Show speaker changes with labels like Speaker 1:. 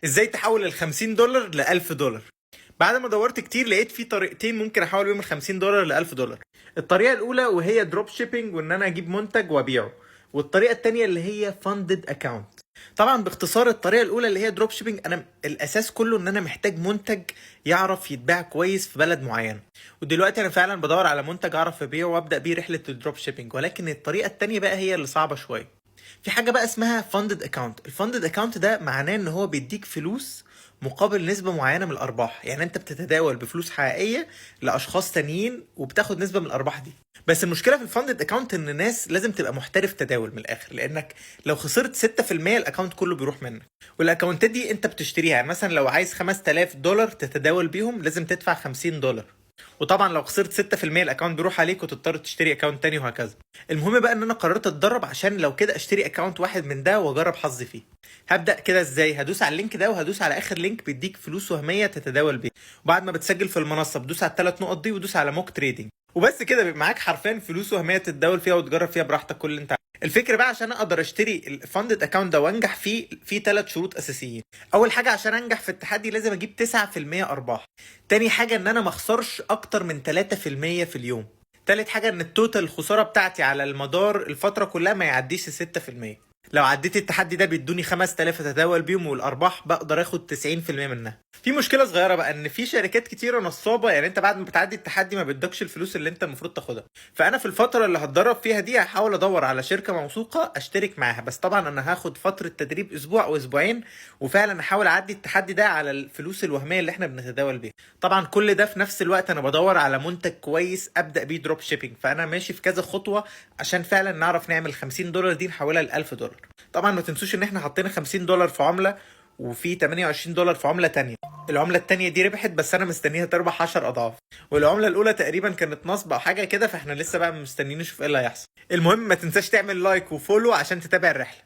Speaker 1: ازاي تحول ال $50 ل $1000؟ بعد ما دورت كتير لقيت في طريقتين ممكن احول بيهم ال $50 ل $1000. الطريقه الاولى وهي دروب شيبينج، وان انا اجيب منتج وابيعه. والطريقه التانية اللي هي فاندد اكاونت. طبعا باختصار الطريقه الاولى اللي هي دروب شيبينج، انا الاساس كله ان انا محتاج منتج يعرف يتباع كويس في بلد معين. ودلوقتي انا فعلا بدور على منتج اعرف ابيعه وابدا بيه رحله الدروب شيبينج. ولكن الطريقه التانية بقى هي اللي صعبه شويه. في حاجه بقى اسمها فاندد اكاونت. الفاندد اكاونت ده معناه ان هو بيديك فلوس مقابل نسبة معينة من الأرباح. يعني أنت بتتداول بفلوس حقيقية لأشخاص تانيين وبتاخد نسبة من الأرباح دي. بس المشكلة في الفاندد أكاونت إن الناس لازم تبقى محترف تداول من الآخر، لأنك لو خسرت 6% الأكاونت كله بيروح منك. والأكاونتات دي أنت بتشتريها، يعني مثلا لو عايز $5000 تتداول بيهم لازم تدفع $50. وطبعا لو خسرت 6% الاكونت بيروح عليك وتضطر تشتري اكونت تاني وهكذا. المهم بقى ان انا قررت اتدرب عشان لو كده اشتري اكونت واحد من ده واجرب حظي فيه. هبدا كده ازاي؟ هدوس على اللينك ده وهدوس على اخر لينك بيديك فلوس وهميه تتداول بيه. وبعد ما بتسجل في المنصه بدوس على الثلاث نقط دي ودوس على موك تريدنج. وبس كده بيبقى معاك حرفيا فلوس وهميه تتداول فيها وتجرب فيها براحتك كل اللي انت عايزه. الفكره بقى عشان اقدر اشتري الفاندد اكونت ده وانجح فيه في 3 شروط اساسيين. اول حاجه عشان انجح في التحدي لازم اجيب 9% ارباح. تاني حاجه ان انا ما اخسرش اكتر من 3% في اليوم. تالت حاجه ان التوتال الخساره بتاعتي على المدار الفتره كلها ما يعديش 6%. لو عديت التحدي ده بيدوني 5000 اتداول بيهم، والارباح بقدر اخد 90% منها. في مشكله صغيره بقى ان في شركات كتيره نصابه، يعني انت بعد ما بتعدي التحدي ما بيدكش الفلوس اللي انت المفروض تاخدها. فانا في الفتره اللي هتدرب فيها دي هحاول ادور على شركه موثوقه اشترك معاها. بس طبعا انا هاخد فتره تدريب اسبوع او اسبوعين، وفعلا احاول اعدي التحدي ده على الفلوس الوهميه اللي احنا بنتداول بيها. طبعا كل ده في نفس الوقت انا بدور على منتج كويس ابدا بيه دروب شيبينج. فانا ماشي في كذا خطوه عشان فعلا نعرف نعمل $50 دي نحولها ل $1000. طبعا ما تنسوش ان احنا حطينا $50 في عمله وفي $28 في عمله تانية. العمله التانية دي ربحت بس انا مستنيها تربح 10 اضعاف. والعمله الاولى تقريبا كانت نصب او حاجه كده، فاحنا لسه بقى مستنيين نشوف ايه اللي هيحصل. المهم ما تنساش تعمل لايك وفولو عشان تتابع الرحله.